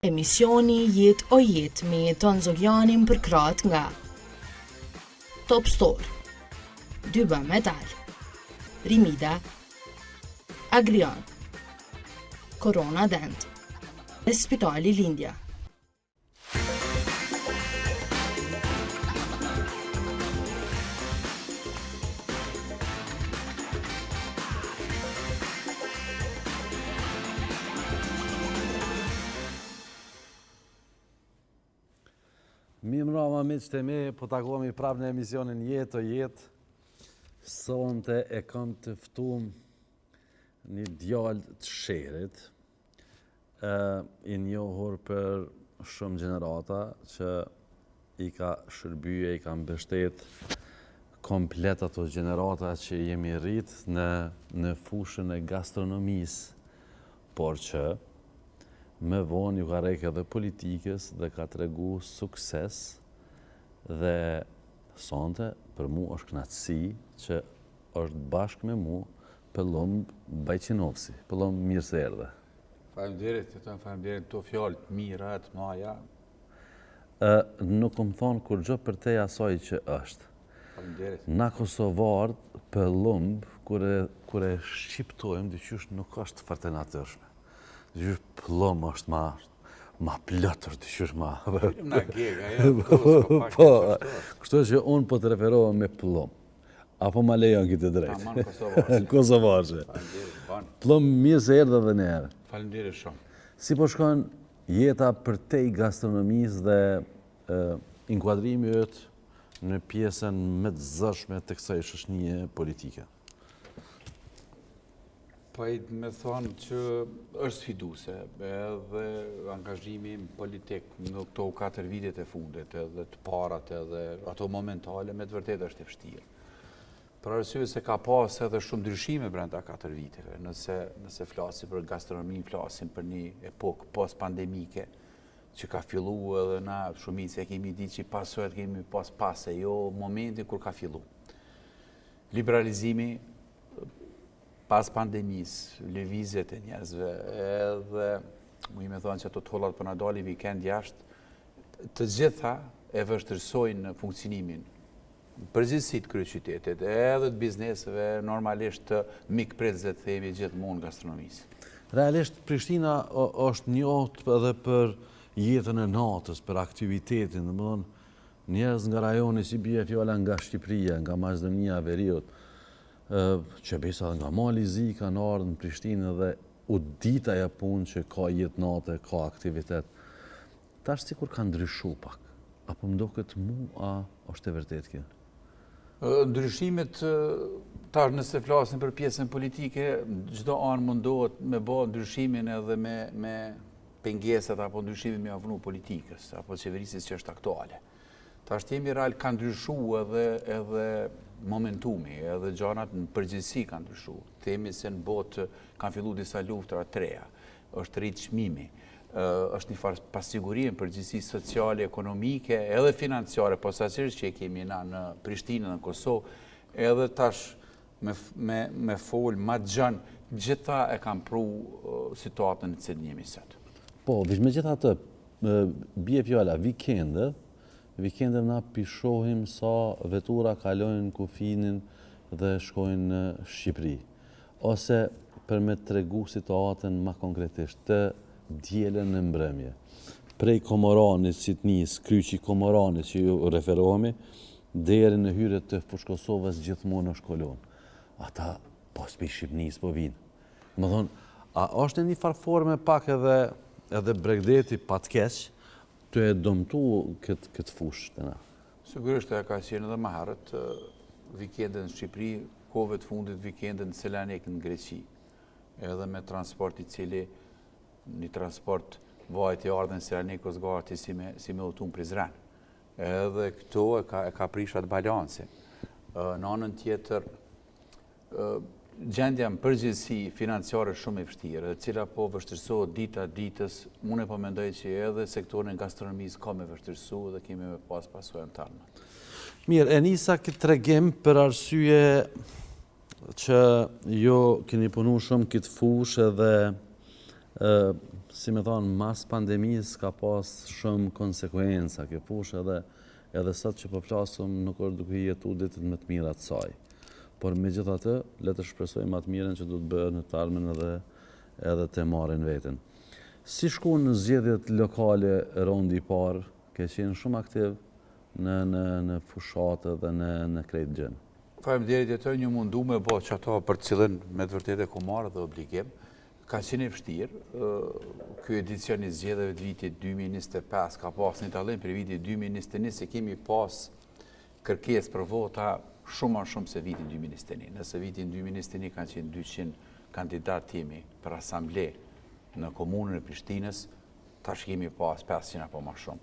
Emisioni Jet o Jet me Ton Zogjanin për krahët nga Top Store, Dyba Metal, Rimida, Agrion, Corona Dent e Spitali Lindja. Mi mrama miqtë të mi, po takohemi prapë në emisionin Jetë o Jetë. Sonte e kam të ftuar një djalë të sherit, i njohur për shumë gjenerata që i ka shërbyer, i ka mbështet komplet ato gjenerata që jemi rrit në fushën e gastronomisë, por që me vonë ju ka rek edhe politikës dhe ka tregu sukses dhe sonte për mu është knatësi që është bashkë me mu Pëllum Bajqinovsi. Pëllum, mirë se erdhe. Faleminderit, faleminderit të fjallë të mira, të maja. Nuk më thonë kur gjë për te asaj që është. Faleminderit. Na Kosovarët Pëllum, kure shqiptojmë, dyqysh nuk është farte natyrshme. Dyqysh Pëllum është ma plëtër, dyqysh ma... Na gega, ja, kështu që unë po të referohem me Pëllum. Apo ma lejon këtë drejtë? Aman Kosovarë. Kosovarë. Pëllum, mirë se erdhe dhe njerë. Faleminderit shumë. Si po shkon jeta për te i gastronomisë dhe inkuadrimi ytë në pjesën me të zëshme të kësaj shoqënie politike? Po e me thonë që është sfiduse, edhe angazhimi politik në këto 4 vitet e fundet, edhe të parat, edhe ato momentale, me të vërtet është e vështirë. Për arsye se ka pas edhe shumë ndryshime brenda 4 viteve, nëse flasim për gastronomin, flasim për një epokë post-pandemike, që ka fillu edhe na shumicë e kemi ditë që pasojat kemi pas e jo momentin kur ka fillu. Liberalizimi, pas pandemisë, lëvizjet e njerëzve, edhe mu i me thonë që ato të hollat për në dali vikend jashtë, të gjitha e vështërsojnë funksionimin përgjithësit kryeqytetit, edhe të bizneseve, normalisht të mikpritësve të themi gjithmonë gastronomisë. Realisht, Prishtina është njohur edhe për jetën e natës, për aktivitetin, domethënë njerëz nga rajoni si bie fjala nga Shqipëria, nga Maqedonia, Veriut, që besa nga Mali Zi kanë ardhur në Prishtinë dhe u dita ja punë që ka jetë natë, ka aktivitet. Tash sikur ka ndryshuar pak. Apo më duket a është e vërtetë kjo? Ndryshimet, tash nëse flasim për pjesën politike, çdo anë mundohet me bë ndryshimin edhe me pengesat apo ndryshimin me avnu politikës, apo qeverisjes që është aktuale. Tash jemi real ka ndryshuar edhe momentumi, edhe gjanat në përgjithësi kanë ndryshuar. Themi se në botë kanë filluar disa luftra të reja, është rrit çmimi, është një farë pasigurie në përgjithësi sociale, ekonomike, edhe financiare, posaçërisht që e kemi na në Prishtinë dhe në Kosovë, edhe tash me fol ma gjanë, gjitha e kanë pru situatën në cilën jemi sot. Po, megjithatë, bie fjala vikende na pishohim sa vetura kalojnë kufinin dhe shkojnë në Shqipëri. Ose për me tregu situatën ma konkretisht, të dielën në mbrëmje. Prej Komoranit, si të njës, kryqi Komoranit që ju referohemi, deri në hyrje të Fushë Kosovës gjithmonë është kolon. Ata pas për Shqipënisë po vinë. Më thonë, a është një farforme pak edhe Bregdeti patkeq të e dëmtu këtë fushë të na? Sigurisht e ka qenë edhe më herët vikendën në Shqipëri, kohëve të fundit vikendën në Selanik në Greqi, edhe me transport i cili një transport vajt i ardhen Selanikos gati si me utun Prizren. Edhe këto e ka prishat balansi. Në anën tjetër, gjendja në përgjithësi financiare shumë e vështirë, cila po vështirësohet dita ditës, unë po mendoj që edhe sektorin gastronomisë ka me vështirësu dhe kemi me pas pasojën tërme. Mirë, e nisa këtë tregim për arsye që jo keni punu shumë këtë fushë edhe si me thonë, mas pandemisë ka pas shumë konsekuenca kjo fushë edhe sot që po flasëm nuk është duke jetu ditët më të mira të saj. Por me gjitha të, le të shpresojmë atë miren që du të bëhet në të ardhmen edhe të marrin veten. Si shku në zgjedhjet lokale rondi i parë, ke qenë shumë aktiv në fushatë dhe në krejt gjën. Faleminderit e të një mundu me bo që ato për cilën me të vërtet e ku marrë dhe obligim. Ka qenë e vështirë, ky edicion i zgjedhjeve të vitit 2025 ka pas një tallim për vitit 2021 se kemi pas kërkesë për vota shumë se vitin 2021. Nëse vitin 2021 kanë qenë 200 kandidat timi për asamble në komunën e Prishtinës, tash kemi pas 500 apo më shumë.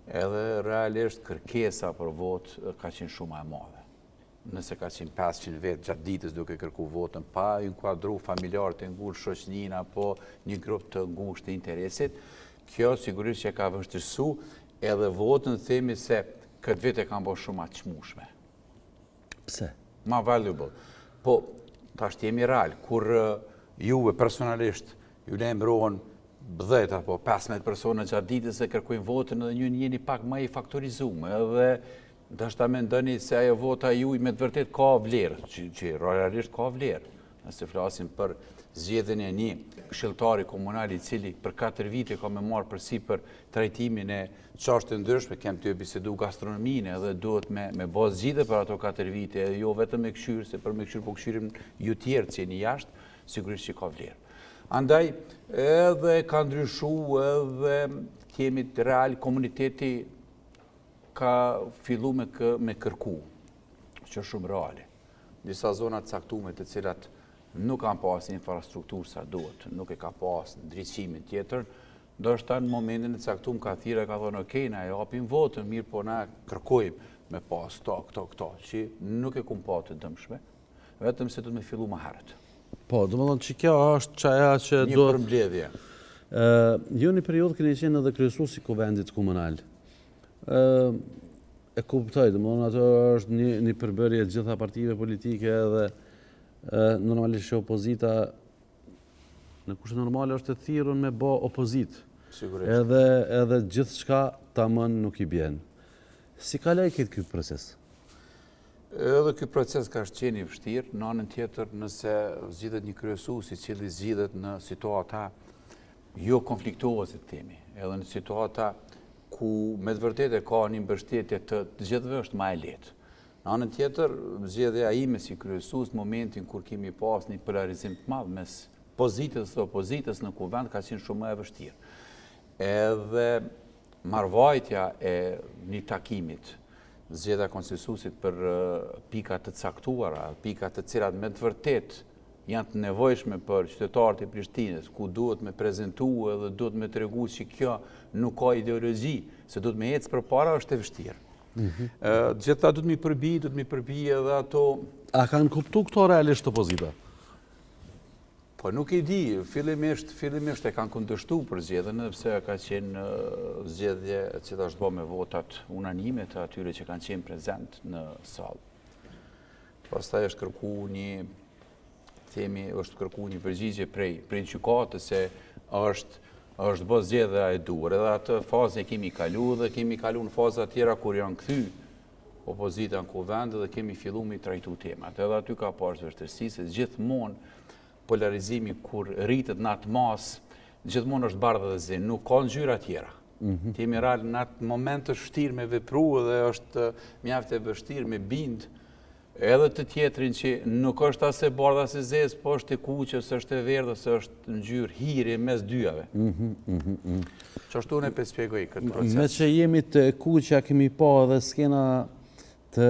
Edhe realisht kërkesa për votë ka qenë shumë e madhe. Nëse ka qenë 500 vetë gjatë ditës duke kërku votën, pa inkuadru familjarë të ngushtë, shoqnin apo një grup të ngushtë të interesit, kjo sigurisht që ka vështirësu edhe votën themi se këtë vit e kam bërë shumë atë çmueshme. Pse? Ma valuable. Po, tash jemi real, kur juve personalisht ju lajmërohen 10 apo 15 persona gjatë ditës e kërkojnë votën edhe ju jeni pak më i faktorizuar, edhe ndashta mendoni se ajo vota juaj me të vërtet ka vlerë, që realisht ka vlerë. Nëse flasim për zgjedhjen e një këshilltari komunal i cili për 4 vite ka me marrë përsipër trajtimin e çështjeve ndryshme, kem të bisedu gastronominë edhe duhet me bë zgjidhje për ato 4 vite, edhe jo vetëm me këshyrë, se për me këshyrë po këshyrim ju tjerë që jeni jashtë, sigurisht që ka vlerë. Andaj edhe ka ndryshuar edhe kemi real komuniteti ka fillu me kërku, që është shumë reale. Disa zonat caktume të cilat nuk kanë pas infrastrukturë sa duhet, nuk e ka pas ndriçimin tjetër, do është në momentin e caktuar ka thirrë ka thonë okej, na japim votën, mirë po na kërkojmë me pas këto, që nuk e kum pa të dëmshme, vetëm se do të me fillu më herët. Po, do më thonë që kjo është çaja që një përmbledhje. Ju një periudhë keni qenë edhe kryesuesi i kuvendit komunal. E kuptoj, dhe më thonë ato është një përbërje të gjitha partive politike edhe normalisht që opozita në kushte normale është të thirrur me bë opozitë. Sigurisht. Edhe gjithë shka tamam nuk i bjen. Si kaloi ky proces? Edhe ky proces ka qenë i vështirë, në anën tjetër nëse zgjidhet një kryesues i cili zgjidhet në situata jo konfliktuese të themi, edhe në situata ku me të vërtet e ka një mbështetje të gjithëve është më e lehtë. Në anën tjetër, zgjedhja ime si kryesues në momentin kur kemi pas një polarizim të madh mes pozitës dhe opozitës në kuvend ka qenë shumë më e vështirë. Edhe marrvajtja e një takimit, zgjedhja konsensusit për pika të caktuara, pika të cilat me të vërtet janë të nevojshme për qytetarët e Prishtinës, ku duhet me prezentu edhe duhet me tregu që kjo nuk ka ideologji, se duhet me ecë përpara është e vështirë. Gjitha duhet mi përbi edhe ato... A kanë kuptu këto realisht opozita? Po nuk e di, fillimisht e kanë kundërshtu për zgjedhjen, edhe pse ka qenë zgjedhje që është bërë me votat unanime të atyre që kanë qenë prezent në sallë. Pastaj është kërku një përgjigje prej gjykatës se është bërë zgjedhja e duhur. Edhe atë fazë e kemi kalu dhe kemi kalu në faza tjera kur janë kthy opozita në kuvend dhe kemi fillu me trajtu temat. Edhe aty ka pas vështirësi se gjithmonë polarizimi kur rritet në atë masë, gjithmonë është bardhë dhe zinë, nuk ka ngjyra tjera. Kemi rallë në atë moment të vështirë me vepru dhe është mjaft e vështirë me bind edhe të tjetrin që nuk është as e bardhë as e zezë, po është e kuqës, është e verdhë, se është ngjyrë hiri mes dyjave. Çashtu ne shpjegoj këtë proces. Me që jemi të kuqja kemi pa edhe skena të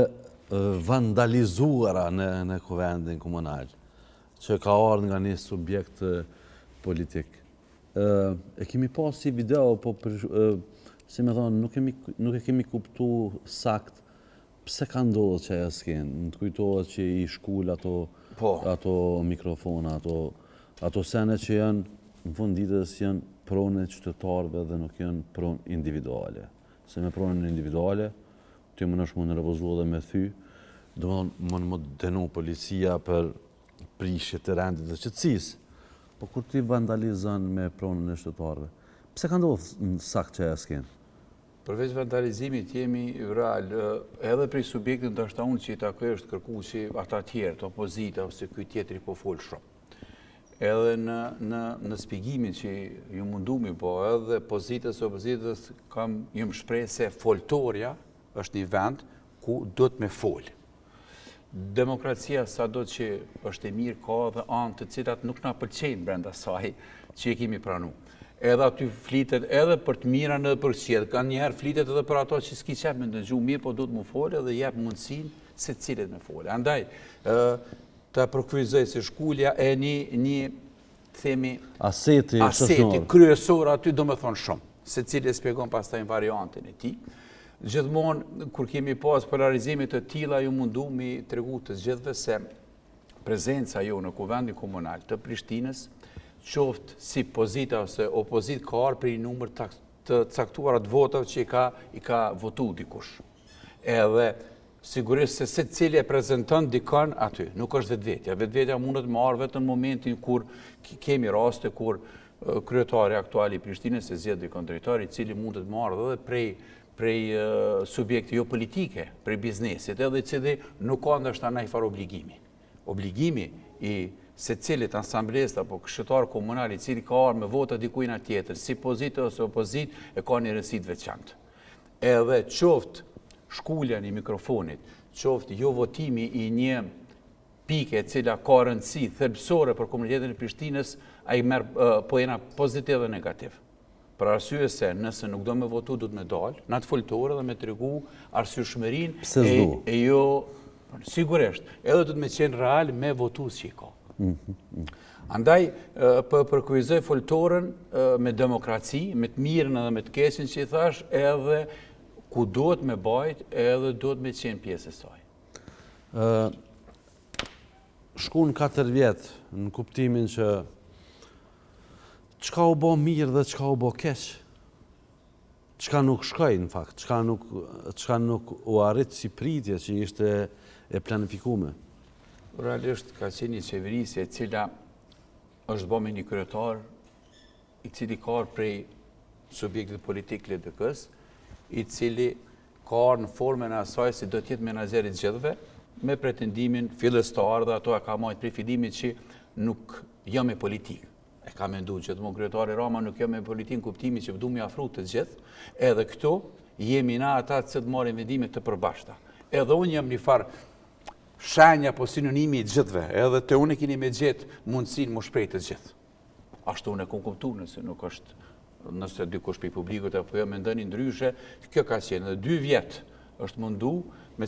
vandalizuara në kuvendin komunal, që ka ardhur nga një subjekt politik. E kemi pa si video, po si me thonë, nuk e kemi kuptu sakt pse ka ndodhur që ajo skenë. Më të kujtohet që i shkul ato mikrofona, ato sene që janë në fund ditës janë pronë e qytetarëve dhe nuk janë pronë individuale. Se me pronën individuale, ti më nësh më në revozu dhe me thy, do më denu policia për prishje të rendit dhe qëtësisë. Po kur ti vandalizon me pronën e shtetarëve, pse ka ndodhur në sakt që e s'ken? Përveç vandalizimit jemi real, edhe prej subjektit ndoshta unë që i takoj është kërku që ata tjerë, të opozita ose ky tjetri po fol shumë. Edhe në shpjegimin që ju mundumi, po edhe opozitës ju më shpreh se foltorja është një vend ku do të me folë. Demokracia sa do që është e mirë, ka dhe anë të cilat nuk na pëlqejnë brenda saj që e kemi pranu. Edhe aty flitet edhe për të mirën edhe për qetë, ka njëherë flitet edhe për ato që s'ki qep me ndëgju mirë, po do të mu folë edhe jep mundësin se cilet me folë. Andaj, të përkryzoj se shkullja e një themi aseti kryesor aty do me thonë shumë, se cilet spjegon pas taj variantin e ti. Gjithmonë, kur kemi pas polarizimit të tila, ju mundu mi tregu të gjithve se prezenca jo në kuvendin komunal të Prishtinës, qoftë si pozita ose opozit ka arë për i numër të caktuarat votave që i ka votu dikush. Edhe sigurisht se cili e prezenton dikon aty, nuk është vetvetja. Vetvetja mundet më arë vetë në momentin kur kemi raste kur kryetari aktuali i Prishtinës e zgjedh dikon drejtori, i cili mundet më arë edhe prej subjekti jo politike, prej biznesit, edhe i cili nuk ka ndështë anaj farë obligimi. Obligimi i se cilit ansamblest apo këshilltar komunal i cili ka arë me vota dikujna tjetër, si pozitë ose opozit, e ka një rëndësi të veçantë. Edhe qoftë shkullja një mikrofonit, qoftë jo votimi i një pike cila ka rëndësi thelbësore për komunitetin e Prishtinës, a i merë po jena pozitiv dhe negativ. Për arsye se nëse nuk do me votu, do të me dalë, në atë foltore dhe me të regu arsyeshmërin e jo, sigurisht, edhe do të me qenë real me votus që i ka. Andaj, përkujzoj foltoren me demokraci, me të mirën edhe me të keqen që i thash, edhe ku do të me bajt, edhe do të me qenë pjesë e saj. Shku në 4 vjetë, në kuptimin që qka u bo mirë dhe qka u bo keq? Qka nuk shkoj, në fakt? Qka nuk u arrit si pritje që ishte e planifikume? Realisht ka qenë një qeverisje e cila është bo me një kryetar i cili ka arë prej subjektit politik LDK-s, i cili ka arë në formën e asaj si do tjetë menaxherit gjithve, me pretendimin fillestar dhe ato e ka majtë prej fillimit që nuk jam me politikë. E ka mendu gjithmonë kryetari Rama nuk jam me politikë në kuptimi që vdu me afru të gjithë, edhe këto jemi na ata që të marrin vendime të përbashkëta. Edhe unë jam një farë shenja po sinonimi i gjithve, edhe të unë e kini me gjithë mundësin më shprej të gjithë. Ashtu unë e kom kuptu nëse nuk është, nëse dikush për i publikut apo jo me ndëni ndryshe, kjo ka qenë. Dhe 2 vjetë është mundu me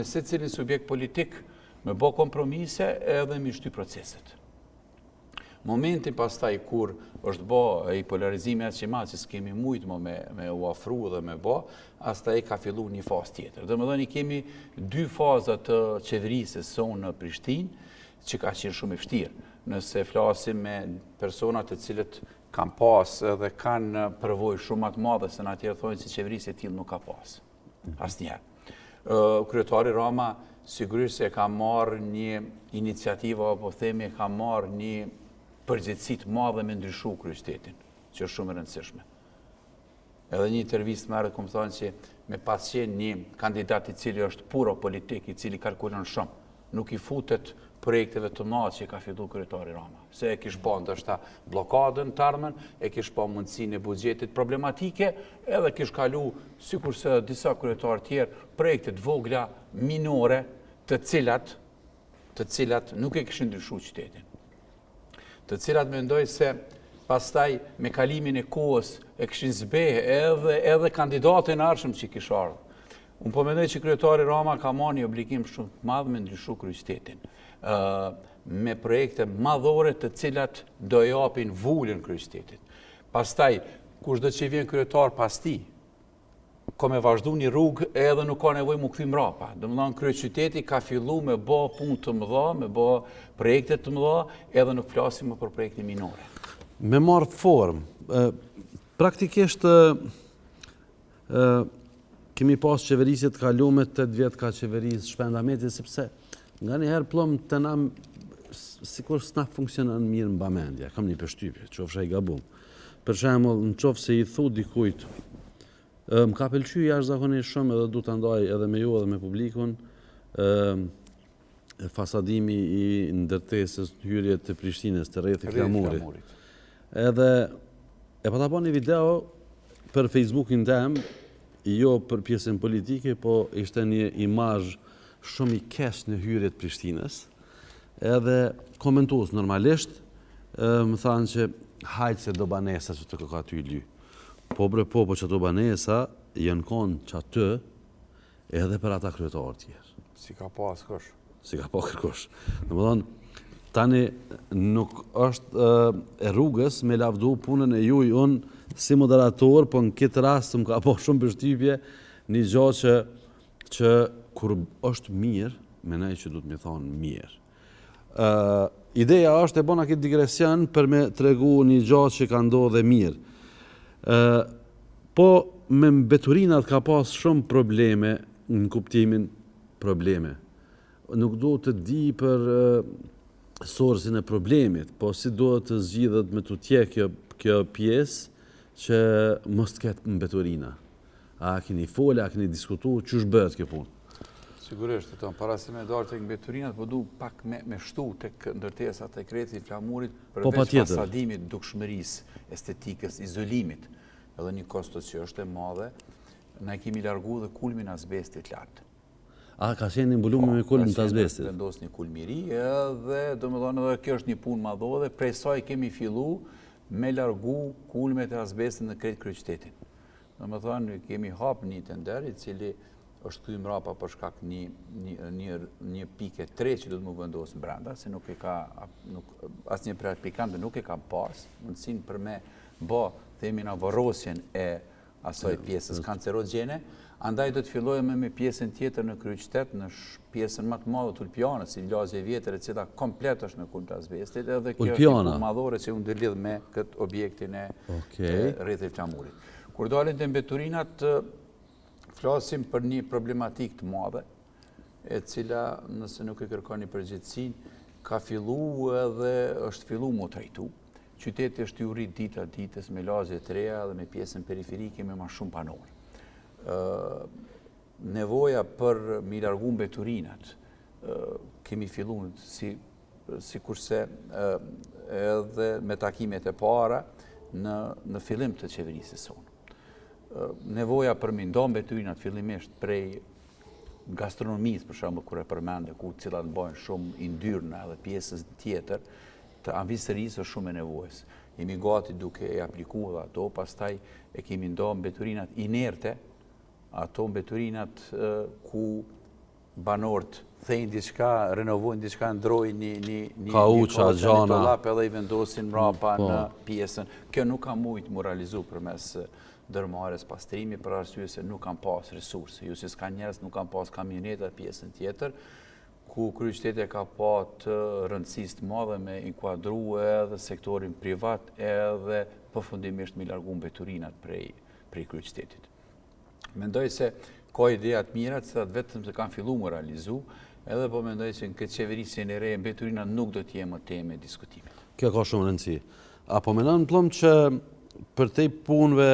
se cilin subjekt politik me bo kompromise edhe me shty proceset. Momentin pastaj kur është bo i polarizimi atë që ma që s'kemi mujtë me u afru dhe me bo, astaj ka fillu një fazë tjetër. Dhe më dhe një kemi 2 fazat të qeverisës sonë në Prishtinë, që ka qenë shumë i vështirë. Nëse flasim me personat të cilët kanë pas dhe kanë përvojë shumë atë madhe, se në atjerë thonë që qeverisë e tillë nuk ka pas. Asnjëherë. Kryetari Rama sigurisht se ka marrë një iniciativë, apo themi ka marrë një përgjithësi të madhe me ndryshu kryeqytetin, që është shumë e rëndësishme. Edhe një intervistë më herët kom thonë që me pas qenë një kandidat i cili është puro politik, i cili kalkulon shumë, nuk i futet projekteve të mëdha që ka filluar kryetari Rama. Se e kish pa ndoshta bllokadën të ardhmen, e kish pa mundësinë e buxhetit problematike, edhe kish kalu sikurse disa kryetarë tjerë projekte të vogla minore, të cilat nuk e kishin ndryshuar qytetin. Të cilat mendoj se pastaj me kalimin e kohës e kishin zbehë edhe kandidatën e ardhshëm që kish ardhur. Unë po mendoj që kryetari Rama ka marrë një obligim shumë të madh me ndryshu kryeqytetin, me projekte madhore të cilat do japin vulën kryeqytetit. Pastaj, kushdo që vjen kryetar pas tij, ka me vazhdu një rrugë edhe nuk ka nevojë mu kthim mrapa. Domethënë kryeqyteti ka filluar me bë punë të mëdha, me bë projekte të mëdha, edhe nuk flasim më për projekte minore. Me marrë formë, praktikisht kemi pas qeverisje të kalume, 8 vjetë ka qeverisë Shpendameti, sepse nga njëherë plëm të nam sikur s'na funksionon mirë mbamendja, kam një përshtypje, qofsha i gabum. Për shembull, nëse se i thu dikujt, më ka pëlqyer jashtëzakonisht shumë edhe du ta ndaj edhe me ju edhe me publikun, fasadimi i ndërtesës hyrje të Prishtinës të rrethit Flamurit. Edhe e pa ta bën një video për Facebookin tem, jo për pjesën politike, po ishte një imazh shumë i keq në hyrje të Prishtinës. Edhe komentues normalisht më thanë që hajtë se do banesa që të ka ty ly. Po që do banesa janë konë që aty edhe për ata kryetarë tjerë. Si ka pas kërkosh. Si ka pas kërkosh. Domethënë, tani nuk është e rrugës me lavdu punën e juj unë si moderator, po në këtë rast më ka pas shumë përshtypje një gjë që kur është mirë, menoj që du të më thonë mirë. Ideja është e bona këtë digresion për me tregu një gjatë që ka ndodhe mirë. Po me mbeturinat ka pas shumë probleme në kuptimin probleme. Nuk do të di për sorsin e problemit, po si do të zgjidhet me të tje kjo pjesë që mos të ketë mbeturina. A keni fole, a keni diskutu, qësh bëhet kjo punë? Sigurisht, para se me darë të mbeturinat, po du pak me shtu të ndërtesat të rrethit Flamurit përveç fasadimit, dukshmërisë, estetikës, izolimit, edhe një kostos që është e madhe, na kemi largu dhe kulmin azbestit lartë. A, ka qenë një mbulume me kulmin të azbestit? Ka vendos një kulmiri, edhe do më thonë edhe kjo është një punë madhore, prej saj kemi fillu me largu kulmet e azbestit në krejt kryeqytetin. Do më thonë, kemi hapë një tender, i cili është këtu mrapa për shkak një pike 3 që do të më vendosë brenda, se nuk e ka, asë një praktikante nuk e ka pas, mundësin për me themi na varrosjen e asaj pjesës kancerogjene, andaj do të fillojmë me pjesën tjetër në kryeqytet, në pjesën më të madhe të Ulpianës, si lagje vjetër e cila komplet është me kulm të azbestit, edhe kjo është një madhore që unë lidh me këtë objektin e rrethit Flamurit. Kur dalin të mbeturinat, flasim për një problematik të madhe, e cila, nëse nuk e kërkon një përgjithësi, ka fillu edhe është fillu më trajtu. Qyteti është i urrit dita ditës me lagje të reja dhe me pjesën periferike me ma shumë banorë. Nevoja për mi largu mbeturinat, kemi fillu si kurse edhe me takimet e para në fillim të qeverisë sonë. Nevoja për mi ndo mbeturinat fillimisht prej gastronomisë, për shembull kur e përmende, ku cilat bëjnë shumë i ndyrna edhe pjesës tjetër, të anvisërisë është shumë e nevojës. Jemi gati duke e aplikuar ato, pastaj e kemi ndo mbeturinat inerte, ato mbeturinat ku banorët thejnë diçka, renovojnë diçka, ndrojnë një dollap edhe i vendosin mrapa në pjesën. Kjo nuk ka mujtë mu realizu përmes dërmarrjes pastrimi për arsye se nuk kanë pas resurse. Ju si s'ka njerëz nuk kanë pas kamioneta pjesën tjetër, ku kryeqyteti ka pat rëndësisë të madhe me inkuadru edhe sektorin privat edhe përfundimisht me largu mbeturinat prej kryeqytetit. Mendoj se ka ideja të mira që vetëm se kanë filluar më realizu, edhe po mendoj që në këtë qeverisjen e re mbeturinat nuk do të jenë më temë diskutimit. Kjo ka shumë rëndësi. Apo mendon plom që për te punëve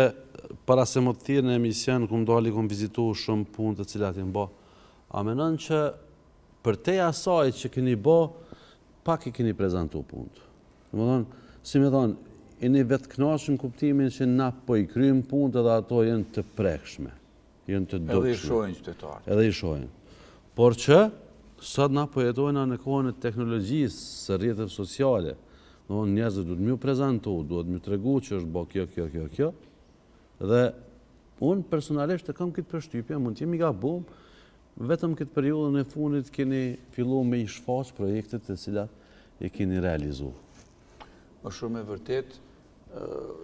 para se më të thirë në emision, ku më dali kom vizitu shumë punë të cilat i mbo, a menon që për te asaj që keni bo, pak i keni prezentu punët. Më thonë, si me thonë, i një vetë knashën kuptimin që na po i krymë punët edhe ato jenë të prekshme, jenë të dukshme. Edhe i shojnë qytetarët. Edhe i shojnë. Por që, sot na po jetojnë në kohën e teknologjisë, së rrjeteve sociale, njerëzit duhet mjë prezentu, duhet mjë tregu që është bo kjo. Dhe unë personalisht e kam këtë përshtypje, mund t'jemi gabum, vetëm këtë periudhën e fundit keni fillu me i shfaq projektet e cilat e keni realizu. Më shumë e vërtet,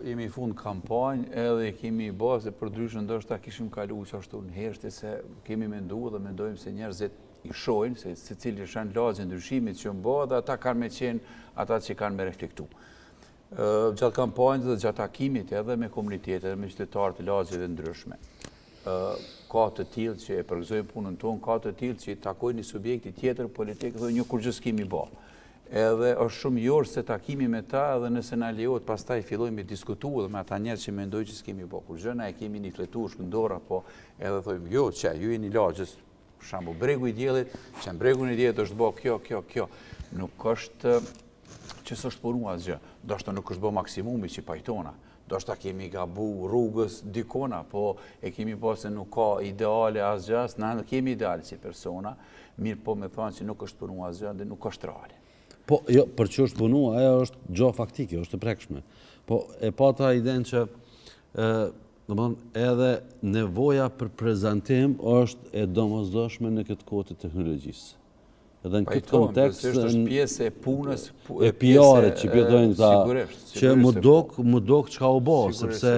jemi i fund kampanjë edhe kemi i bazë për ndryshën ndoshta kishim kalu që ashtu në heshti se kemi mendu dhe mendojmë se njerëzit i shojnë, se cili shanë lagje ndryshimit që mbo dhe ata kanë me qenë ata që kanë me reflektu. Gjatë kampanjës dhe gjatë takimit edhe me komunitetet, me qytetarë të lagjeve ndryshme. Ka të tillë që e përgëzojnë punën tonë, ka të tillë që i takojnë një subjekti tjetër politikë dhe një kur gjës kemi ba. edhe është shumë jorë se takimi me ta edhe nëse na lejohet pastaj fillojmë të diskutuar dhe me ata njerëz që mendojnë që s'kemi bërë kur gjë, na e kemi një fletuar shkëndora, po edhe thojmë jo, që ju jeni lagjës, për shembull bregu i diellit, që në bregun e diellit është bërë kjo. Nuk është që s'është punu asgjë, ndoshta nuk është bërë maksimumi që pajtona. Ndoshta kemi gabu rrugës dikona, po e kemi po se nuk ka ideale asgjë, na nuk kemi ideale si persona, mirë po me thonë që nuk është punu asgjë dhe nuk është reale. Po, jo, për që është punu, ajo është gjo faktike, është e prekshme. Po, e pata idenë që edhe nevoja për prezentim është e domosdoshme në këtë kohë të teknologjisë. Edhe në këtë kontekst është pjesë e punës e PR-it që pjetojnë ta, që më dok çka u bë, sepse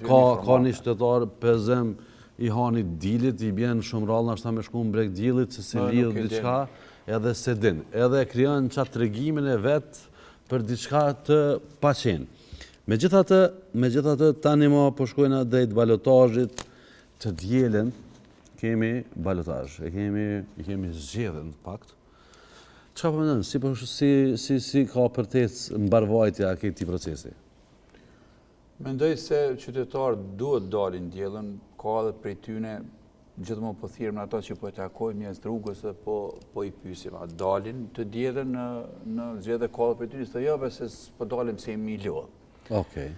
ka një shtetar pezem i hanit dilit, i bjen shumë rallë nashta me shku në breg dilit, se si lidh diçka, edhe se din. Edhe krijon çat tregimin e vet për diçka të paqen. Megjithatë tani më po shkojnë drejt balotazhit të dielën, kemi balotazh, i kemi zgjedhën fakt. Çka po mendon, si ka përtec mbarvajtja e këtij procesi? Mendoj se qytetarët duhet dalin diellën, ka edhe prej tyne gjithmonë po thirrëm ata që po e takojmë njerëz rrugës dhe po i pyesim, a dalin të diellën në zgjedhje ka edhe prej tyne, thonë jo, se po dalim se jemi lodh. Okej.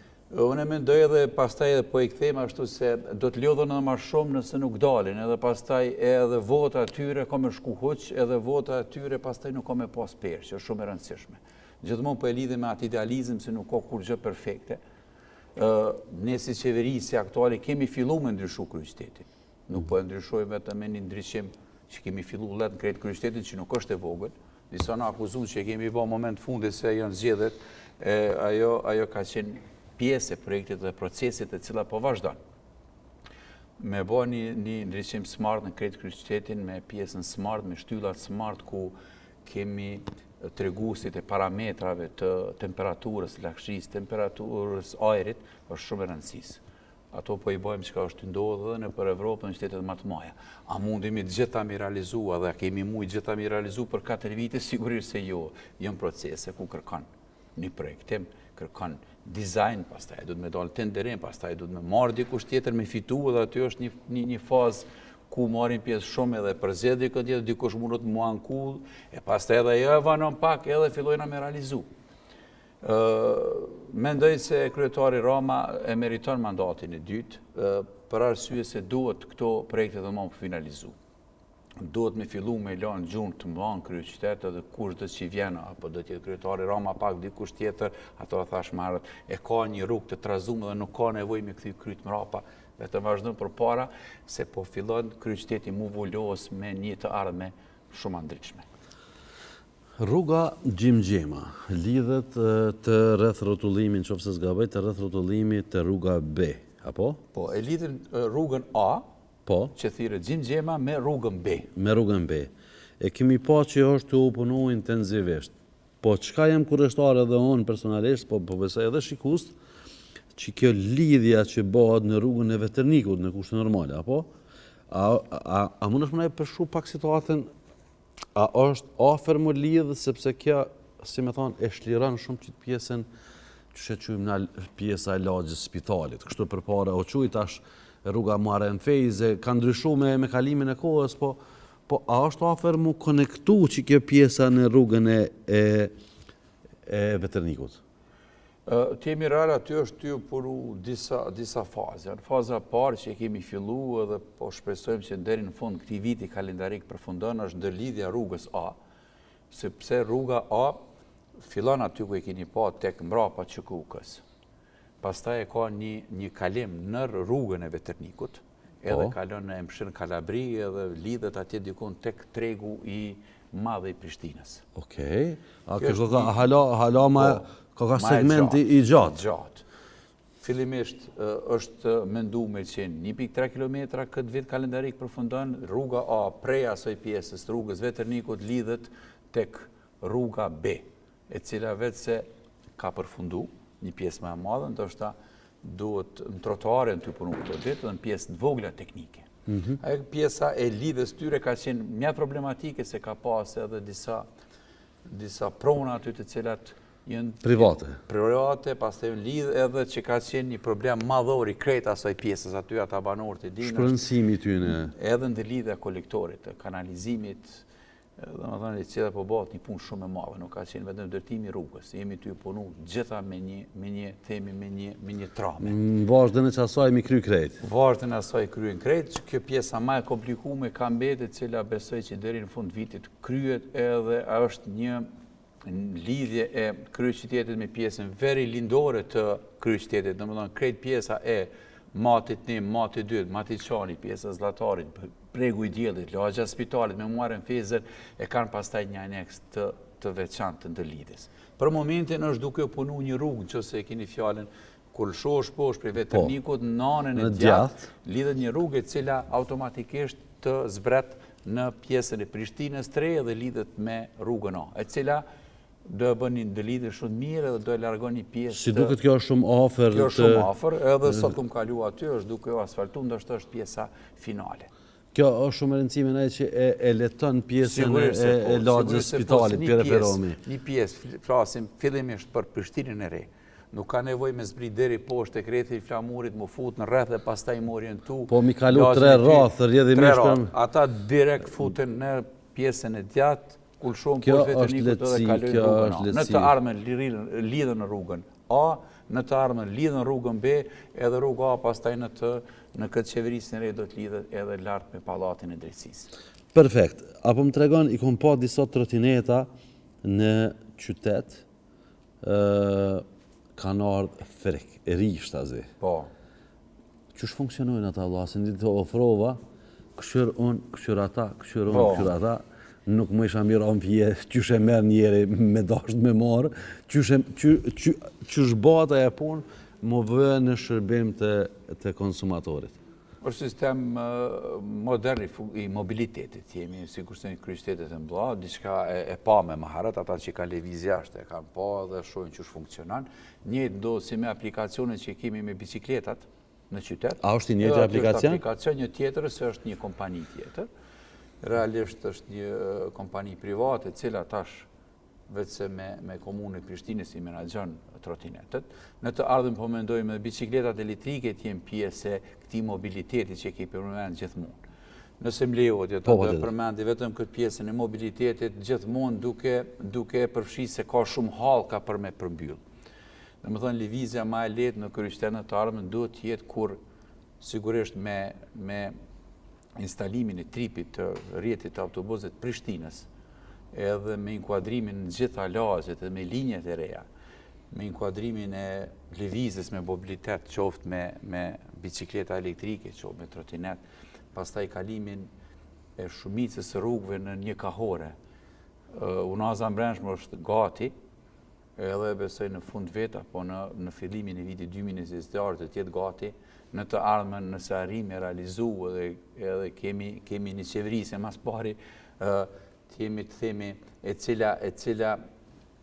Unë mendoj edhe pastaj edhe po i kthejmë ashtu se do të lodhen edhe më shumë nëse nuk dalin, edhe pastaj edhe vota atyre ka me shku huq, edhe vota atyre pastaj nuk ka me pas perë, që është shumë e rëndësishme. Gjithmonë po e lidhim me atë idealizëm se nuk ka kur gjë perfekte. Ne si qeveri, si aktuali, kemi fillu me ndryshu kryeqytetin. Nuk po e ndryshojmë vetëm me një ndryshim që kemi fillu letë në krejt kryeqytetin që nuk është e vogël. Disa na akuzun që kemi bë moment fundi se janë zgjedhjet, ajo ka qenë pjesë e projektit dhe procesit e cila po vazhdon. Me bë një ndryshim smart në krejt kryeqytetin, me pjesën smart, me shtyllat smart ku kemi treguesit e parametrave të temperaturës lagëshisë, temperaturës ajrit, është shumë e rëndësishme. Ato po i bëjmë çka është ndodhur edhe nëpër Evropën, në shtetet më të mëdha. A mundemi të gjitha mi realizua dhe a kemi mujt gjitha mi realizu për 4 vite? Sigurisht se jo. Janë procese ku kërkon një projektim, kërkon dizajn, pastaj duhet me dalë tenderim, pastaj duhet me marrë dikush tjetër me fitu, dhe aty është një fazë ku marrin pjesë shumë edhe për zgjedhje këtë tjetër, dikush mundet mu ankull, e pastaj edhe jo e vanon pak edhe fillojna me realizu. Mendoj se kryetari Rama e meriton mandatin e dytë, për arsye se duhet këto projekte dhe më finalizu. Duhet me fillu me lanë gjurmë të mëdha në kryeqytet edhe kush do që vjen, apo do t'jetë kryetari Rama pak dikush tjetër, ato thash marrët, e ka një rrugë të trazuar dhe nuk ka nevojë me kthy kryt mrapa, vetëm vazhdon përpara se po fillon kryeqyteti mu vullohes me një të ardhme shumë ndritshme. Rruga Gjimgjema lidhet të rreth rrotullimit, nëse s'gaboj, të rreth rrotullimit të rruga B, apo? Po, e lidhin rrugën A, po, që thirret Gjimgjema me rrugën B. Me rrugën B. E kemi pa që është të u punu intensivisht. Po, çka jam kurreshtar edhe unë personalisht, po besoj edhe shikues, që kjo lidhja që bëhet në rrugën e Veternikut në kushte normale, apo? A mundesh më na përshu pak situatën? A është afer më lidhë, sepse kjo, si me thonë, e shliron shumë që pjesën që shequjmë në pjesa e lagjës spitalit. Kështu përpara o quj tash rruga Muharrem Fejze, ka ndryshu me kalimin e kohës, po a është afer më konektu që kjo pjesa në rrugën e Veternikut? Temi rrallë aty është ty punu disa faze. Në faza parë që kemi fillu edhe po shpresojmë që deri në fund këtij viti kalendarik përfundon është ndërlidhja rrugës A, sepse rruga A fillon aty ku e keni pa tek mbrapa Çukukës. Pastaj e ka një kalim në rrugën e Veternikut, edhe kalon në Emshin Kalabri edhe lidhet atje dikun tek tregu i madh i Prishtinës. Okej. A kështu ka hala ma ka segmenti i gjatë. Fillimisht është mendu me qenë 1.3 km këtë vit kalendarik përfundon, rruga A prej asoj pjesës rrugës Veternikut lidhet tek rruga B, e cila vetë se ka përfundu një pjesë më e madhe, ndoshta duhet në trotuaren të punu këto ditë dhe në pjesë të vogla teknike. Ajo pjesa e lidhjes tyre ka qenë mjaft problematike se ka pas edhe disa disa prona aty të cilat janë private, pastaj janë lidh edhe që ka qenë një problem madhor i krejt asaj pjesës aty ata banorët e dinë. Shpërndësimi tyne. Edhe ndërlidhja kolektorit, të kanalizimit, domethënë që po bëhet një punë shumë e madhe, nuk ka qenë vetëm ndërtimi i rrugës. Jemi ty punu gjitha me një traumë. Vazhdën e asaj mi kry krejt. Vazhdën e asaj kryen krejt, që kjo pjesa më e komplikuar ka mbetë, cila besoj që deri në fund vitit kryet edhe është një lidhje e kryeqytetit me pjesën veri lindore të kryeqytetit, domethënë krejt pjesa e Matit 1, Matit 2, Matit Qani, pjesa Zllatarit, Bregu i Diellit, lagja Spitalit, me Muarën Fezer e kanë pastaj një aneks të veçantë të ndërlidhjes. Për momentin është duke u punu një rrugë, nëse e keni fjalën, kur shosh poshtë prej Veternikut në anën e djathtë, lidhet një rrugë e cila automatikisht të zbret në pjesën e Prishtinës 3 dhe lidhet me rrugën A, e cila do e bën një ndërlidhje shumë mirë dhe do e largon një pjesë. Si duket kjo është shumë afër. Kjo është shumë afër, edhe sot kum kalu aty është duke u asfaltuar, ndoshta është pjesa finale. Kjo është shumë e rëndësishme ndaj që e leton pjesën e lagjës Spitalit, Pjere Peromi. Një pjesë, flasim fillimisht për Prishtinën e Re. Nuk ka nevojë me zbrit deri poshtë tek rrethi i Flamurit, më fut në rreth dhe pastaj më orientu. Po mi kalu 3 rrath rrjedhimisht. Ata direkt futen në pjesën e djathtë, kulshon poshtë Veternikut dhe kalojnë rrugën A. Në të ardhmen lidhen në rrugën A, në të ardhmen lidhen në rrugën B, edhe rruga A pastaj në këtë qeverisën e re do të lidhet edhe lart me pallatin e drejtësisë. Perfekt. Apo më tregon, i kom pa disa trotineta në qytet, kanë ardhur frek, rishtazi. Po. Qysh funksionojnë ata valla? Se ndi të ofrova, këshyr unë, këshyr ata, nuk më isha mirë ampje, qysh e merë njeri me dasht me marë, qysh bata e punë, më vë në shërbim të konsumatorit. Për sistem modern i mobilitetit, jemi sikur se një kryeqytetet e mëdha, diçka e pa me maharet, ata që ka lëviz jashtë e kanë pa dhe shohin çu funksionon. Njëjtë ndodh si me aplikacionet që kemi me bicikletat në qytet. A është i njëjti aplikacion? Aplikacion një tjetër se është një kompani tjetër. Realisht është një kompani private, e cila tash vetëse me komunën e Prishtinës i menaxhon trotinetet. Në të ardhmen po mendojmë dhe bicikletat elektrike të jenë pjesë e këtij mobiliteti që ke përmendur gjithmonë. Nëse më lejohet, do të përmendi vetëm këtë pjesën e mobilitetit gjithmonë duke përfshirë se ka shumë hallka për me përmbyll. Domethënë lëvizja më e lehtë në kryeqytetin të ardhmen duhet të jetë kur sigurisht me instalimin e tripit të rrjetit të autobusit Prishtinës, edhe me inkuadrimin në gjitha lagjet dhe me linjet e reja, me inkuadrimin e lëvizjes me mobilitet, qoftë me bicikleta elektrike, qoftë me trotinet, pastaj kalimin e shumicës së rrugëve në një kahore. Unaza Brendshme është gati, edhe besoj në fund vet apo në fillimin e vitit 2024 të jetë gati, në të ardhmen nëse arrim e realizu edhe kemi një qeverisje mas pari të themi e cila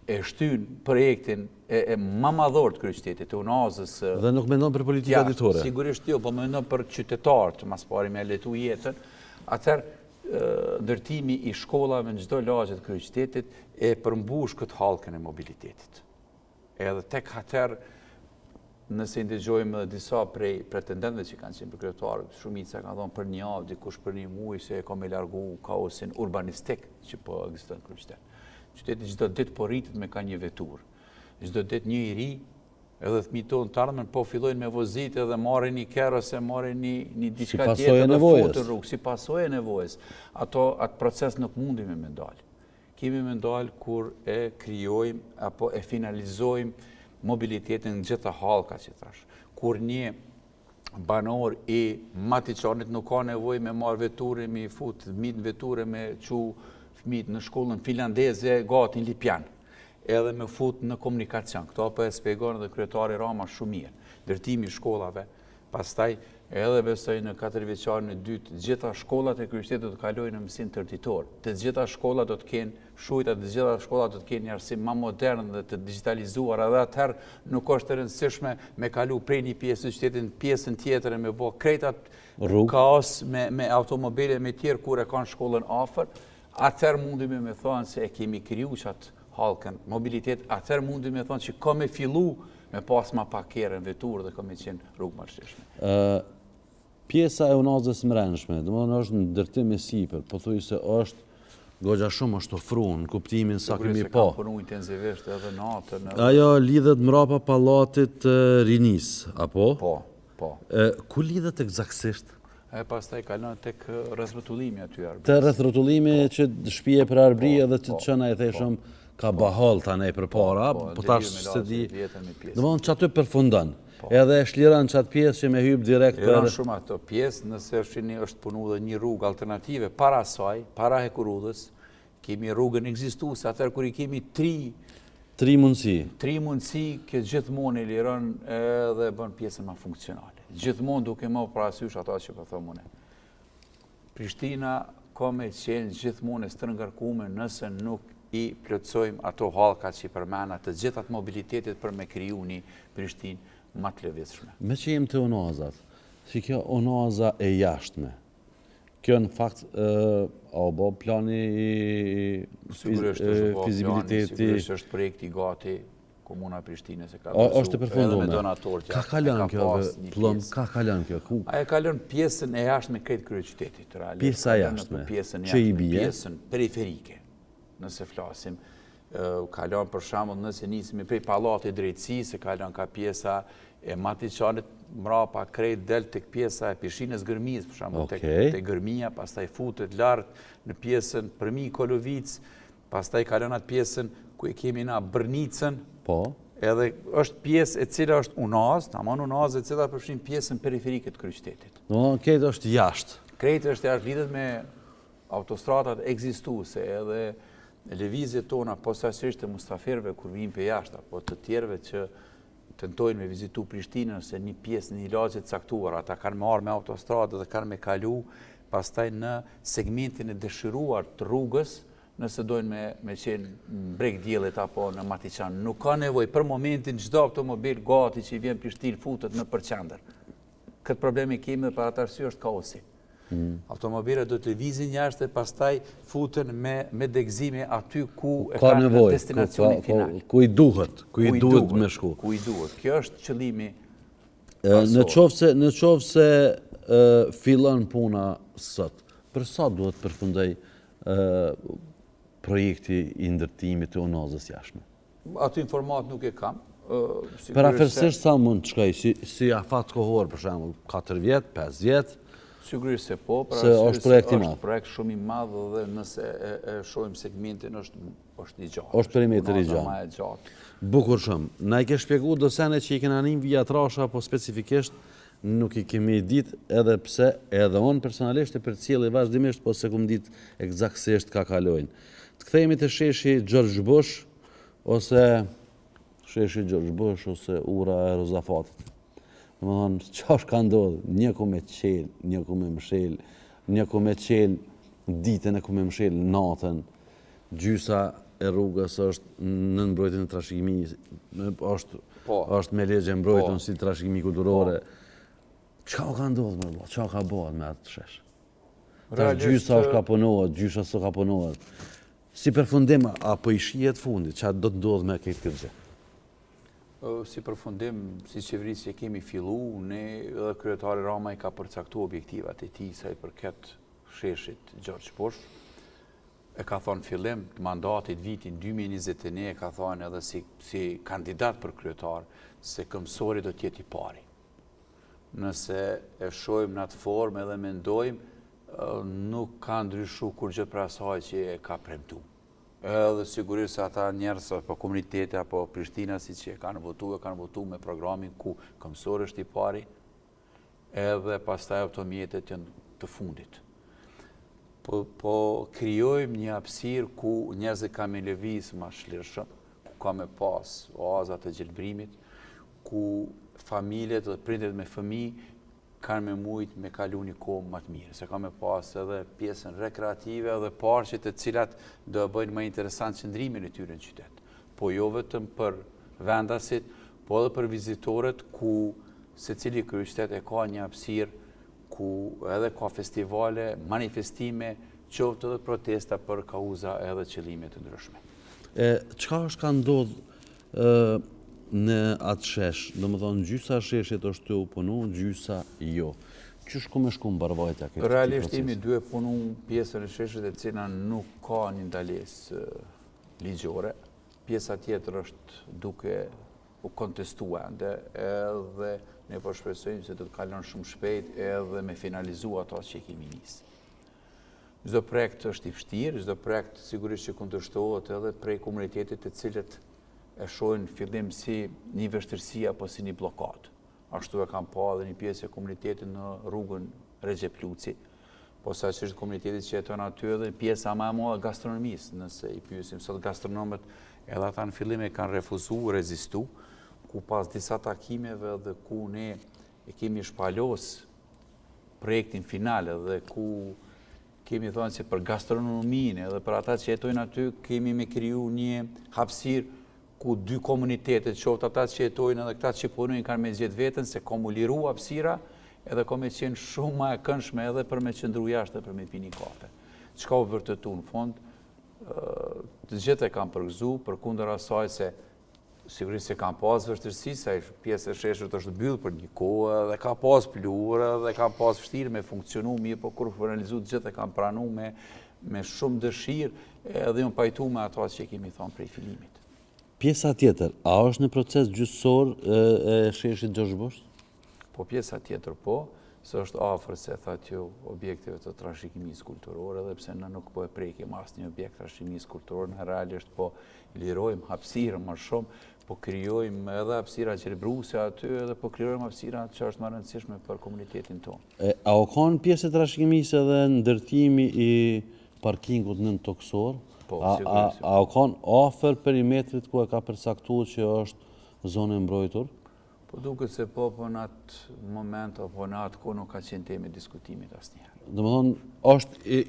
e shtyn projektin e më madhor të kryeqytetit, të Unazës. Dhe nuk mendon për politika ditore. Sigurisht jo, po mendon për qytetarët, mas pari me letu jetën. Atëherë ndërtimi i shkollave në çdo lagje të kryeqytetit e përmbush këtë hallkën e mobilitetit. Edhe tek atëherë, nëse ndëgjojmë disa prej pretendentëve që kanë qenë për kryetar, shumica kanë thonë për një javë, dikush për një muaj se e ka me largu kaosin urbanistik që po ekziston në kryeqytet. Qyteti çdo ditë po rritet me ka një vetur. Çdo ditë një i ri, edhe fëmijët tonë të ardhmen po fillojnë me vozitë edhe marrin një kerr ose marrin një diçka tjetër në fund rrugë, si pasojë e nevojës. Atë proces nuk mundemi me ndal. Kemi me ndal kur e krijojmë apo e finalizojmë mobilitetin në gjitha hallka që thash. Kur një banor i Matiçanit nuk ka nevojë me marrë veturën, me fut fëmijët në veturë, me çu fëmijët në shkollën finlandeze gati në Lipjan, edhe me fut në komunikacion. Këto po e shpjegon edhe kryetari Rama shumë mirë. Ndërtimi i shkollave, pastaj edhe besoj në 4 vjeçarin e dytë, gjitha shkollat e kryeqytetit do të kalojnë në mësim tërditor. Të gjitha shkollat do të kenë shujta, të gjitha shkollat do të kenë një arsim më modern dhe të digitalizuar, edhe atëherë nuk është e rëndësishme me kalu prej një pjesë të qytetit në pjesën tjetër e me bë krejt kaos me automobile me tjerë kur e kanë shkollën afër. atëherë mundi me thonë se e kemi kriju qatë halkën mobilitet, atëherë mundi me thonë që ka me fillu me pas ma pak kere në vetur dhe ka me qenë rrugë marrësishme. Pjesa e unazës mrenshme, dhe më është në ndërtim e sipër, po thuj se është goxha shumë është ofruar në kuptimin sa kemi po. Kam punu intensivisht edhe natën. Ajo lidhet mrapa pallatit Rinis, apo? Po. Ku lidhet eksaktësisht? Pastaj kalon tek rrethrotullimi aty arbri. Te rrethrotullimi që shpije për arbri edhe që çana e theshëm ka bahall tani përpara, po tash se di. Domthonë çaty përfundon. Edhe e shliron çat pjesë që me hyb direkt për shumë ato pjesë, nëse është punu dhe një rrugë alternative para saj, para Hekurudhës, kemi rrugën ekzistuese, atëherë kur I kemi tri mundësi që gjithmonë e liron edhe bën pjesën më funksionale. Gjithmonë duke më parasysh ato që po them unë. Prishtina ka me qenë gjithmonë e strëngarkuar nëse nuk I plotësojmë ato hallkat që përmena të gjithat mobilitetit për me kriju një Prishtinë më të lëvizshme. Me që jem të onazat, si kjo onaza e jashtme, kjo në fakt bo plani fizibiliteti... Sigurisht është projekti gati Komuna Prishtinës e ka është të përfundume. Ka kalon kjo plëm, ka kalon kjo? A e kalon pjesën e jashtme krejt kryeqytetit. Pjesa e jashtme, që I bie? Pjesën periferike, nëse flasim. Kalon për shembull nëse nisemi prej pallatit drejtësisë, kalon ka pjesa e Matiçanit mrapa krejt del tek pjesa e pishinës Gërmis, për shembull tek Gërmia, pastaj futet lart në pjesën përmi Kolovic, pastaj kalon atë pjesën ku e kemi na Brnicën. Po. Edhe është pjesë e cila është unazë, tamam unazë e cila përfshin pjesën periferike të kryeqytetit. Domthonë këtë është jashtë. Krejt është jashtë lidhet me autostradat ekzistuese edhe lëvizjet tona posaçërisht të mustafirëve kur vijnë për jashtë apo të tjerëve që tentojnë me vizitu Prishtinën ose një pjesë në një lagje të caktuar, ata kanë marrë me autostradë dhe kanë me kalu pastaj në segmentin e dëshiruar të rrugës, nëse dojnë me qenë breg diellit apo në Matiçan. Nuk ka nevojë për momentin çdo automobil gati që I vjen Prishtinë futet në përqendër. Këtë problemi kemi dhe për atë arsye është kaosi. Automobilet do të lëvizin jashtë e pastaj futen me degëzime aty ku e kanë në destinacionin final. Ku I duhet me shku. Ku I duhet. Kjo është qëllimi. Në qoftë se fillon puna sot, për sa duhet përfundoj projekti I ndërtimit të unazës jashtme? Atë informat nuk e kam. Parafërsisht sa mund të shkoj, si afat kohor, për shembull, 4 vjet, 5 vjet? Sigurisht se po, se është projekt I madh. Është projekt shumë I madh dhe nëse e shohim segmentin është I gjatë. Është perimetri I gjatë. Bukur shumë. Na I ke shpjeguar docene që I kena nim vjatrasha, po specifikisht nuk I kemi ditë edhe pse edhe unë personalisht e përcjell vazhdimisht, po se kum ditë eksaktësisht ka kalojnë. Të kthehemi te sheshi George Bush ose sheshi George Bush ose ura e Rozafatit. Domethënë, çfarë ka ndodhur? Një ku me qel, një ku me mshel, një ku me qel ditën e ku me mshel natën. Gjysa e rrugës është në mbrojtjen e trashëgimisë, është me legje mbrojtur si trashëgimi kulturore. Çka ka ndodhur më valla? Çka ka bëhet me atë shesh? Gjysa është ka punuar, gjysa s'ka ka punuar. Si përfundim apo I shihet fundi, çfarë do të ndodhë me këtë gjë? Si përfundim, si qeverisë që kemi fillu, ne edhe kryetari Rama I ka përcaktuar objektivat e tij sa I përket sheshit George Bush. E ka thonë fillim të mandatit vitin 2021, e ka thonë edhe si kandidat për kryetar, se Këmbësori do të jetë I pari. Nëse e shohim në atë formë edhe mendojmë, nuk ka ndryshuar kur gjë për asaj që e ka premtuar. Edhe sigurisht se ata njerëz apo komunitete apo Prishtina siç e kanë votuar me programin ku Këmbësori është I pari, edhe pastaj automjetet janë të fundit. Po krijojmë një hapësirë ku njerëzit kanë me lëviz më shlirshëm, ku ka me pas oaza të gjelbrimit, ku familjet dhe prindërit me fëmijë kanë me mujt me kalu një kohë më të mirë, se ka me pas edhe pjesën rekreative dhe parqet e cilat do bëjnë më interesant qëndrimin e tyre në qytet. Po jo vetëm për vendasit, po edhe për vizitorët ku secili kryeqytet e ka një hapësirë ku edhe ka festivale, manifestime qoftë edhe protesta për kauza edhe qëllime të ndryshme. Çka është ka ndodhur në atë shesh? Domethënë gjysa sheshit është të u punu, gjysa jo. Qysh ku me shku mbarvajtja këtë proces? Realisht jemi duhet punu pjesën e sheshit e cila nuk ka një ndalesë ligjore. Pjesa tjetër është duke u kontestua edhe ne po shpresojmë se do të kalon shumë shpejt edhe me finalizu ato që kemi nisë. Çdo projekt është i vështirë, çdo projekt sigurisht që kundërshtohet edhe prej komunitetit të cilët e shohin fillim si një vështirësi apo si një blokadë. Ashtu e kam pa edhe një pjesë e komunitetit në rrugën Recep Luci, po sa që është komunitetit që jeton aty edhe pjesa më e madhe gastronomisë, nëse i pyesim sot gastronomët, edhe ata në fillim e kanë refuzu, rezistu, ku pas disa takimeve dhe ku ne e kemi shpalos projektin finale dhe ku kemi thonë që për gastronominë edhe për ata që jetojnë aty kemi me kriju një hapësirë ku dy komunitetet, qoftë ata që jetojnë edhe këta që punojnë kanë me zgjedhë veten se ka mu liru hapësira edhe ka me qenë shumë më e këndshme edhe për me qëndru jashtë dhe për me pini kafe. Çka u vërtetu në fund, të gjithë e kam përgëzu, përkundër asaj se sigurisht se kam pas vështirësi, se pjesë e sheshit është byllë për një kohë, dhe ka pas plurë, dhe ka pas vështirë me funksionu mirë, po kur finalizu të gjithë e kam pranu me shumë dëshirë edhe unë pajtu me ato që kemi thonë prej fillimit. Pjesa tjetër, a është në proces gjyqësor e sheshit Gjoxh Bosh? Po pjesa tjetër po, se është afër se thatë ju objektive të trashëgimisë kulturore, dhe pse në nuk po e prekim asë një objekt trashëgimisë kulturore, në realisht po lirojmë hapësirë më shumë, po krijojmë edhe hapësira gjelbruse aty, edhe po krijojmë hapësira që është më rëndësishme për komunitetin tonë. A o kanë pjesë e trashëgimisë edhe ndërtimi i parkingut në Toksor? A o kanë afer perimetrit ku e ka përsaktuar që është zonë e mbrojtur? Po duket se po në atë moment apo në atë kohë nuk ka qenë temë diskutimit asnjëherë. Domethënë është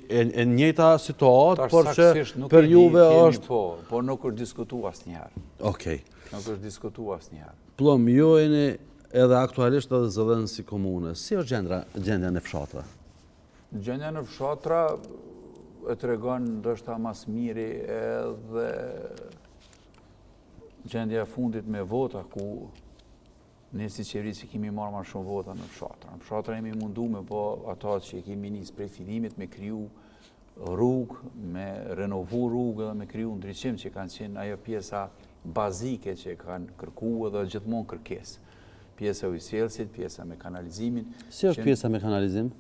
e njëjta situatë, por që për për juve është po nuk është diskutuar asnjëherë. Okej. Nuk është diskutuar asnjëherë. Plom ju jeni edhe aktualisht edhe zëdhënës si komune. Si është gjendja në fshatra? Gjendja në fshatra e tregon ndoshta mas miri edhe gjendja e fundit me vota ku ne si qeveri që kemi marrë më shumë vota në fshatra. Në fshatra jemi mundu me po ato që kemi nisë prej fillimit me kriju rrugë, me renovu rrugë dhe me kriju ndryqim që kanë qenë ajo pjesa bazike që kanë kërku edhe gjithmonë kërkesë. Pjesa ujësielësit, pjesa me kanalizimin. Si është pjesa me kanalizim?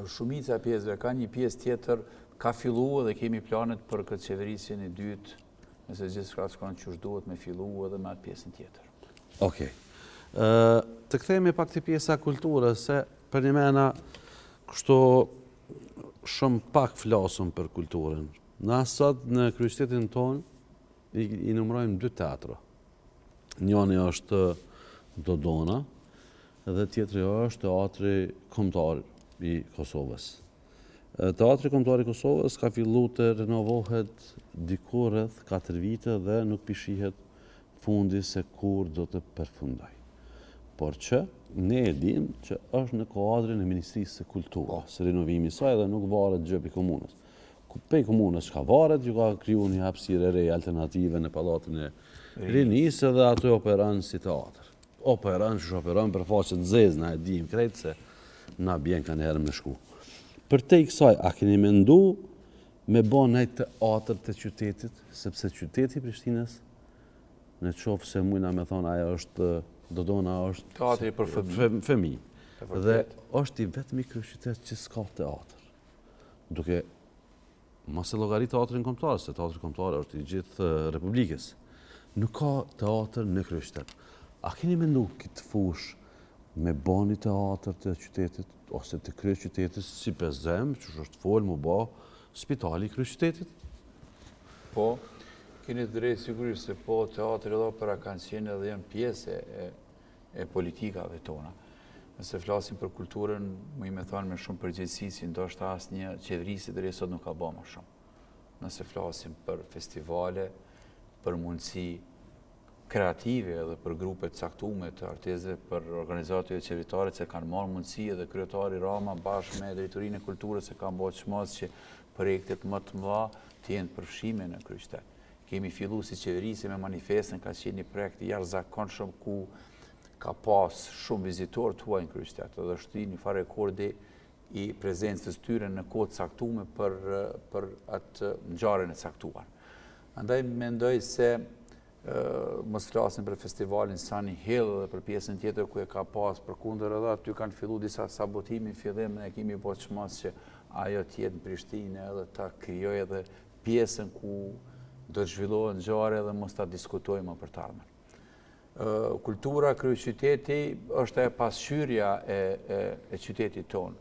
Shumica pjesëve, ka një pjesë tjetër, ka fillu dhe kemi planet për këtë qeverisjen e dytë, nëse gjithë shka të shkonë që duhet me fillu edhe me atë pjesën tjetër. Okej. Të kthehemi pak të pjesa kulturës, se për një mena kështu shumë pak flasëm për kulturën. Na sot në kryeqytetin tonë i numërojmë 2 teatro. Njëri është Dodona dhe tjetri është Teatri Kombëtar i Kosovës. Teatri Kombëtar i Kosovës ka fillu të renovohet diku rreth 4 vite dhe nuk pishihet fundi se kur do të përfundoj. Por që ne e dim që është në kuadrin e Ministrisë së Kulturës, renovimi i saj dhe nuk varet gjë pi komunës. Pej komunës çka varet, ju ka kriju një hapësirë e re alternative në pallatin e Rinisë dhe aty operon si teatr. Operon që operon për faqe të zezë, na e dim krejt se na bjen kanë herë me shku. Për te i kësaj, a keni mendu me bo një teatr të qytetit, sepse qyteti Prishtinës, në qofë se mujna me thonë, aja është, Dodona është Teatri për fëmijë. Dhe është i vetmi kryeqytet që s'ka teatr. Duke mos e llogarit teatrin kombëtar, se teatri kombëtar është i gjithë Republikës. Nuk ka teatr në kryeqytet. A keni mendu këtë fushë me bani teatr të qytetit, ose të kryeqytetit, si Pezem, që është folë mu ba spitali i kryeqytetit? Po, keni të drejtë sigurisht se po teatri dhe opera kanë qenë edhe janë pjesë e politikave tona. Nëse flasim për kulturën, më i me thonë me shumë përgjegjësi, si ndoshta asnjë qeverisi deri sot nuk ka bërë më shumë. Nëse flasim për festivale, për mundësi kreative edhe për grupe të caktume të artistëve, për organizatëve qeveritare që kanë marrë mundësi edhe kryetari Rama bashkë me drejtorinë e kulturës se kanë bërë çmos që projektet më të mëdha të jenë përfshime në kryeqytet. Kemi filluar si qeverisje me manifestin, ka qenë një projekt i jashtëzakonshëm ku ka pas shumë vizitorë të huaj në kryeqytet, edhe është një farë rekordi i prezencës tyre në kohë të caktuar për atë ngjarjen e caktuar. Andaj mendoj se mos flasim për festivalin Sunny Hill dhe për pjesën tjetër ku e ka pas përkundër edhe aty kanë filluar disa sabotime në fillim ne kemi bërë çmos që ajo të jetë në Prishtinë edhe ta krijojë edhe pjesën ku do të zhvillohet ngjarje dhe mos ta diskutojmë për të ardhmen. Kultura kryeqyteti është e pasqyrja e qytetit tonë.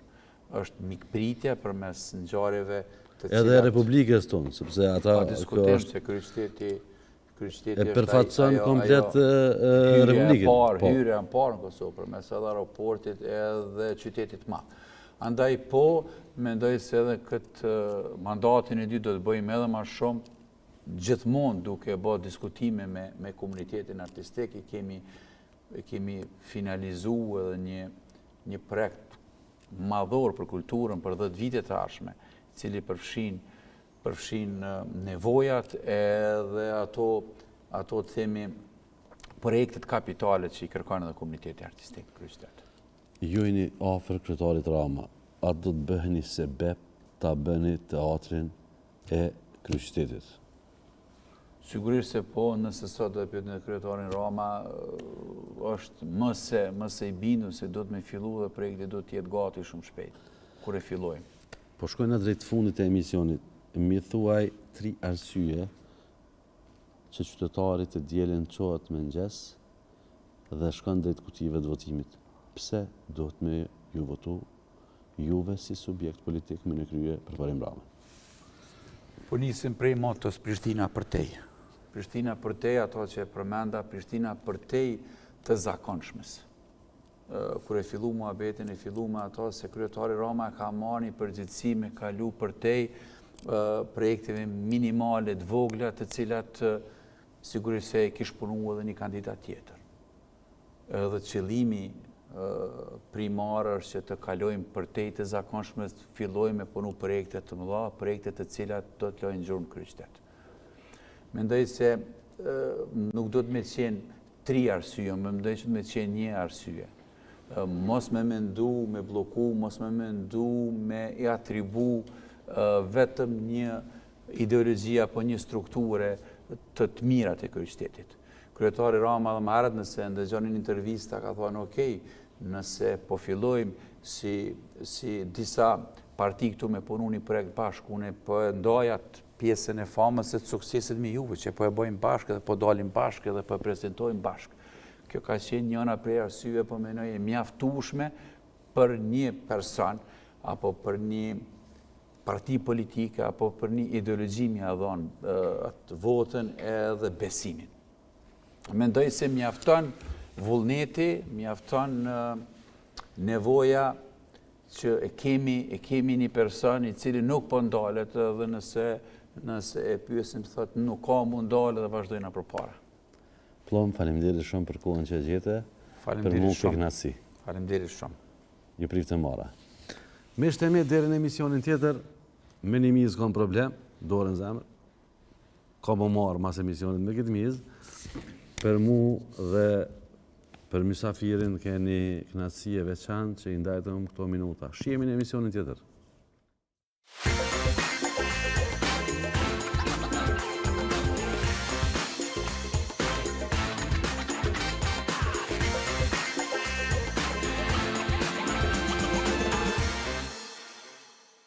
Është mikpritje përmes ngjarjeve të cilat edhe Republikës tonë, sepse ata diskutojnë se kryeqyteti e përfaqëson komplet Republikën. Hyrja e parë në Kosovë përmes edhe aeroportit edhe qytetit të madh. Andaj mendoj se edhe këtë mandatin e dytë do të bëjmë edhe më shumë, gjithmonë duke bërë diskutime me komunitetin artistik. Kemi finalizuar edhe një projekt madhor për kulturën për 10 vite të ardhshme, i cili përfshin nevojat edhe ato themi projektet kapitale që i kërkojnë edhe komuniteti artistik kryeqytet. Ju jeni afër kryetarit Rama, a do të bëheni sebeb ta bëni teatrin e kryeqytetit? Sigurisht se po, nëse sot do të pyetni kryetarin Rama, është më se i bindur se do të me fillu dhe projekti do të jetë gati shumë shpejt, kur e fillojmë. Po shkojnë në drejt fundit e emisionit, mi thuaj 3 arsye që qytetarit të dielën çohet me mëngjes dhe shkon drejt kutive të votimit. Pse do të me ju votu juve si subjekt politik me në krye përparim Ramën? Po nisim prej motos Prishtina përtej. Prishtina përtej, ato që e përmenda, Prishtina përtej të zakonshmes. Kur e fillu muhabetin, e fillu me ato se kryetari Rama ka marrë një përgjegjësi me kalu përtej projekteve minimale të vogla të cilat sigurisht se kish punu edhe një kandidat tjetër. Edhe qëllimi primar është që të kalojmë përtej të zakonshme, fillojmë me punu projekte të mëdha, projekte të cilat do të lojnë gjurmë kryeqytet. Mendoj se nuk do të me qenë 3 arsye, mendoj që të me qenë 1 arsye. Mos me mendu, me bloku, mos me mendu, me i atribu vetëm një ideologji apo një strukture të mirat e kryeqytetit. Kryetari Rama dhe më herët nëse ndëgjonin intervista ka thonë okej, nëse po fillojmë si disa parti këtu me punu një projekt bashkë, une po e ndojat pjesën e famës e të suksesit me juve, që po e bojmë bashkë dhe po dalim bashkë dhe po e prezentojmë bashkë. Kjo ka qenë njëna prej arsyeve po menoj e mjaftueshme për një person apo për një parti politike apo për një ideologji mja dhonë atë votën edhe besimin. Mendoj se mjafton vullneti, mjafton nevoja që e kemi një person i cili nuk po ndalet edhe nëse e pyesim thotë nuk ka mund ndalë dhe vazhdojnë përpara. Plom, faleminderit shumë për kohën që e gjete, për mu për kënaqësi. Faleminderit shumë. Ju priftë mara. Me shtemi deri në emisionin tjetër, me një mizë ka problem, dorën zemër, ka më marë mas emisionit me këtë mizë, për mu dhe për mysafirin keni kënaqësi e veçantë që i ndajtëm këto minuta. Shihemi në emisionin tjetër.